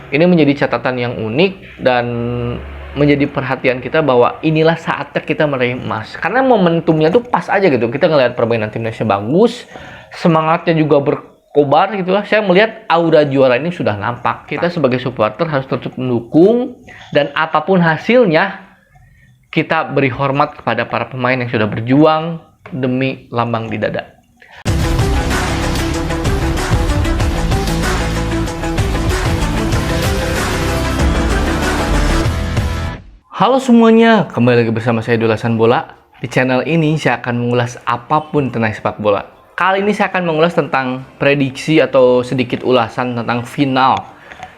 Ini menjadi catatan yang unik dan menjadi perhatian kita bahwa inilah saatnya kita meraih emas. Karena momentumnya tuh pas aja gitu. Kita ngelihat permainan timnasnya bagus, semangatnya juga berkobar gitu lah. Saya melihat aura juara ini sudah nampak. Kita sebagai supporter harus tetap mendukung, dan apapun hasilnya kita beri hormat kepada para pemain yang sudah berjuang demi lambang di dada. Halo semuanya, kembali lagi bersama saya Dulasan Bola. Di channel ini saya akan mengulas apapun tentang sepak bola. Kali ini saya akan mengulas tentang prediksi atau sedikit ulasan tentang final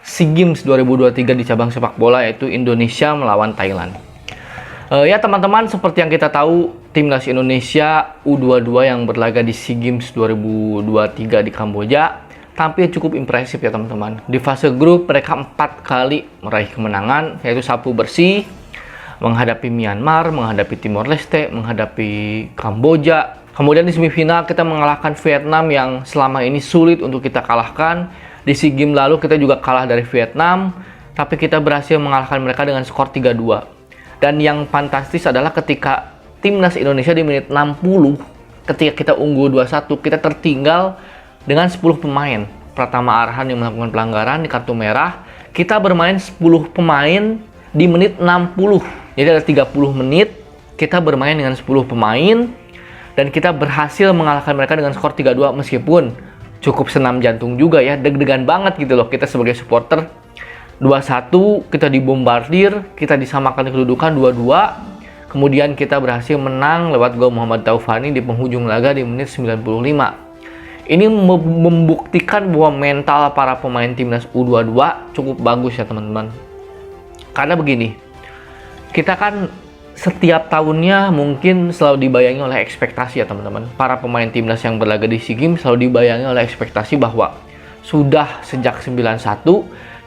SEA Games 2023 di cabang sepak bola, yaitu Indonesia melawan Thailand. Ya teman-teman, seperti yang kita tahu, timnas Indonesia U22 yang berlaga di SEA Games 2023 di Kamboja tampil cukup impresif ya teman-teman. Di fase grup mereka 4 kali meraih kemenangan, yaitu sapu bersih, menghadapi Myanmar, menghadapi Timor Leste, menghadapi Kamboja. Kemudian di semifinal kita mengalahkan Vietnam yang selama ini sulit untuk kita kalahkan. Di SEA Games lalu kita juga kalah dari Vietnam, tapi kita berhasil mengalahkan mereka dengan skor 3-2. Dan yang fantastis adalah ketika timnas Indonesia di menit 60, ketika kita unggul 2-1, kita tertinggal dengan 10 pemain. Pratama Arhan yang melakukan pelanggaran di kartu merah. Kita bermain 10 pemain di menit 60. Jadi ada 30 menit kita bermain dengan 10 pemain dan kita berhasil mengalahkan mereka dengan skor 3-2, meskipun cukup senam jantung juga ya, deg-degan banget gitu loh kita sebagai supporter. 2-1 kita dibombardir, kita disamakan kedudukan 2-2. Kemudian kita berhasil menang lewat gol Muhammad Taufani di penghujung laga di menit 95. Ini membuktikan bahwa mental para pemain timnas U22 cukup bagus ya teman-teman. Karena begini, kita kan setiap tahunnya mungkin selalu dibayangi oleh ekspektasi ya teman-teman. Para pemain timnas yang berlaga di SEA Games selalu dibayangi oleh ekspektasi bahwa sudah sejak 91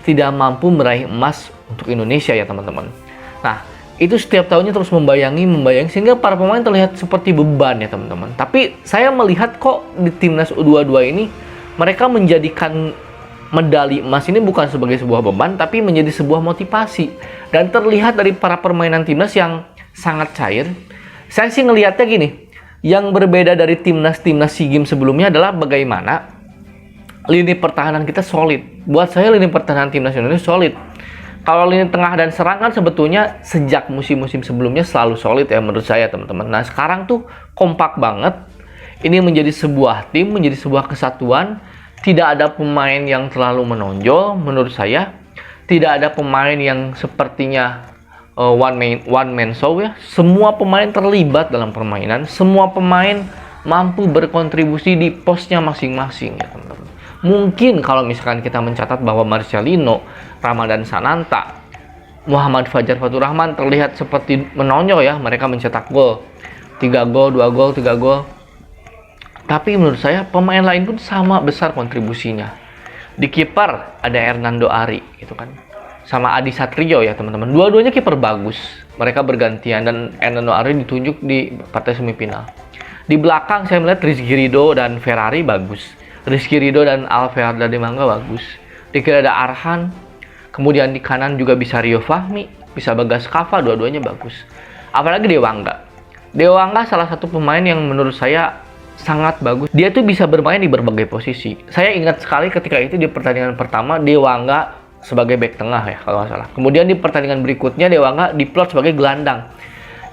tidak mampu meraih emas untuk Indonesia ya teman-teman. Nah, itu setiap tahunnya terus membayangi sehingga para pemain terlihat seperti beban ya teman-teman. Tapi saya melihat kok di timnas U22 ini mereka menjadikan medali emas ini bukan sebagai sebuah beban, tapi menjadi sebuah motivasi. Dan terlihat dari para permainan timnas yang sangat cair. Saya sih ngelihatnya gini, yang berbeda dari timnas-timnas SEA Games sebelumnya adalah bagaimana lini pertahanan kita solid. Buat saya lini pertahanan timnas Indonesia solid. Kalau lini tengah dan serangan sebetulnya sejak musim-musim sebelumnya selalu solid ya menurut saya teman-teman. Nah sekarang tuh kompak banget. Ini menjadi sebuah tim, menjadi sebuah kesatuan. Tidak ada pemain yang terlalu menonjol menurut saya. Tidak ada pemain yang sepertinya one man show ya. Semua pemain terlibat dalam permainan. Semua pemain mampu berkontribusi di posnya masing-masing ya teman-teman. Mungkin kalau misalkan kita mencatat bahwa Marcelino, Ramadan Sananta, Muhammad Fajar Fatur Rahman terlihat seperti menonjol ya. Mereka mencetak gol. 3 gol, 2 gol, 3 gol. Tapi menurut saya pemain lain pun sama besar kontribusinya. Di kiper ada Hernando Ari gitu kan, sama Adi Satrio ya teman-teman. Dua-duanya kiper bagus. Mereka bergantian dan Hernando Ari ditunjuk di partai semifinal. Di belakang saya melihat Rizky Ridho dan Ferrari bagus. Rizky Ridho dan Alvear de Mangga bagus. Di kiri ada Arhan. Kemudian di kanan juga bisa Rio Fahmi, bisa Bagas Kava, dua-duanya bagus. Apalagi Dewangga. Dewangga salah satu pemain yang menurut saya sangat bagus. Dia tuh bisa bermain di berbagai posisi. Saya ingat sekali ketika itu di pertandingan pertama Dewangga sebagai bek tengah ya kalau nggak salah. Kemudian di pertandingan berikutnya Dewangga diplot sebagai gelandang.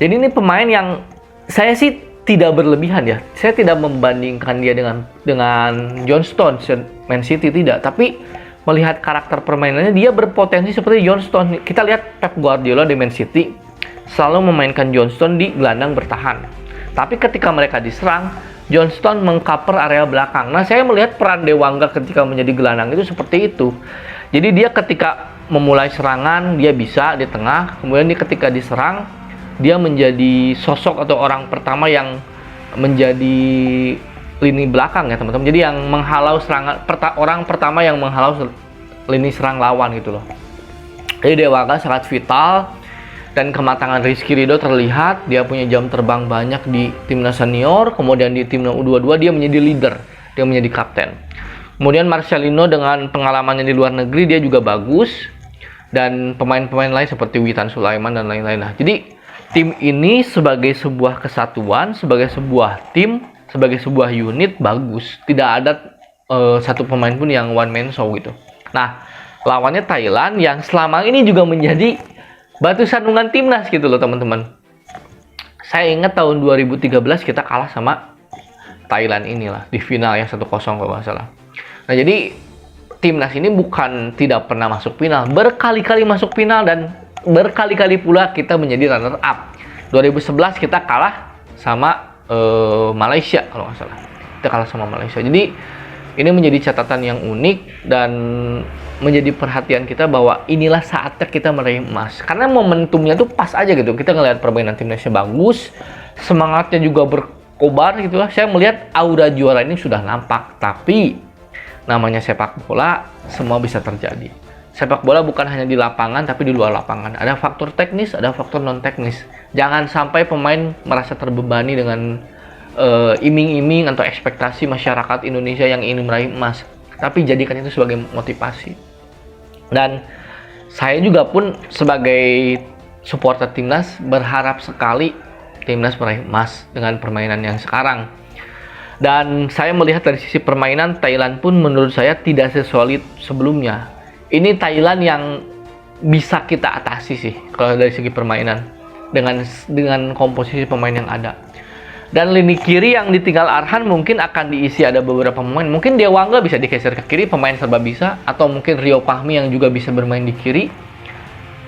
Jadi ini pemain yang saya sih tidak berlebihan ya. Saya tidak membandingkan dia dengan John Stones Man City, tidak. Tapi melihat karakter permainannya dia berpotensi seperti John Stones. Kita lihat Pep Guardiola di Man City selalu memainkan John Stones di gelandang bertahan. Tapi ketika mereka diserang, John Stones mengcover area belakang. Nah, saya melihat peran Dewangga ketika menjadi gelandang itu seperti itu. Jadi dia ketika memulai serangan, dia bisa di tengah. Kemudian ketika diserang, dia menjadi sosok atau orang pertama yang menjadi lini belakang ya teman-teman. Jadi yang menghalau serangan, orang pertama yang menghalau lini serang lawan gitu loh. Jadi Dewangga sangat vital. Dan kematangan Rizky Ridho terlihat, dia punya jam terbang banyak di timnas senior, kemudian di timnas U22 dia menjadi leader, dia menjadi kapten. Kemudian Marcelino dengan pengalamannya di luar negeri dia juga bagus, dan pemain-pemain lain seperti Witan Sulaiman dan lain-lain. Nah, jadi tim ini sebagai sebuah kesatuan, sebagai sebuah tim, sebagai sebuah unit bagus. Tidak ada satu pemain pun yang one man show gitu. Nah, lawannya Thailand yang selama ini juga menjadi batu sandungan timnas gitu loh teman-teman. Saya ingat tahun 2013 kita kalah sama Thailand inilah di final ya 1-0 kalau nggak salah. Nah, jadi timnas ini bukan tidak pernah masuk final, berkali-kali masuk final dan berkali-kali pula kita menjadi runner up. 2011 kita kalah sama Malaysia kalau nggak salah. Kita kalah sama Malaysia. Jadi ini menjadi catatan yang unik dan menjadi perhatian kita bahwa inilah saatnya kita meraih emas. Karena momentumnya tuh pas aja gitu. Kita ngelihat permainan timnasnya bagus, semangatnya juga berkobar gitu lah. Saya melihat aura juara ini sudah nampak, tapi namanya sepak bola, semua bisa terjadi. Sepak bola bukan hanya di lapangan, tapi di luar lapangan. Ada faktor teknis, ada faktor non-teknis. Jangan sampai pemain merasa terbebani dengan iming-iming atau ekspektasi masyarakat Indonesia yang ingin meraih emas. Tapi jadikan itu sebagai motivasi. Dan saya juga pun sebagai supporter timnas berharap sekali timnas meraih emas dengan permainan yang sekarang. Dan saya melihat dari sisi permainan, Thailand pun menurut saya tidak sesolid sebelumnya. Ini Thailand yang bisa kita atasi sih kalau dari segi permainan dengan komposisi pemain yang ada. Dan lini kiri yang ditinggal Arhan mungkin akan diisi ada beberapa pemain. Mungkin Dewangga bisa digeser ke kiri, pemain serba bisa, atau mungkin Rio Fahmi yang juga bisa bermain di kiri.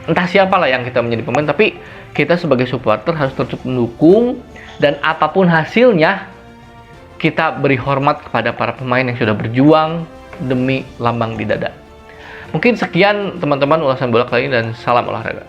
Entah siapalah yang kita menjadi pemain, tapi kita sebagai supporter harus tetap mendukung, dan apapun hasilnya kita beri hormat kepada para pemain yang sudah berjuang demi lambang di dada. Mungkin sekian teman-teman ulasan bola kali ini, dan salam olahraga.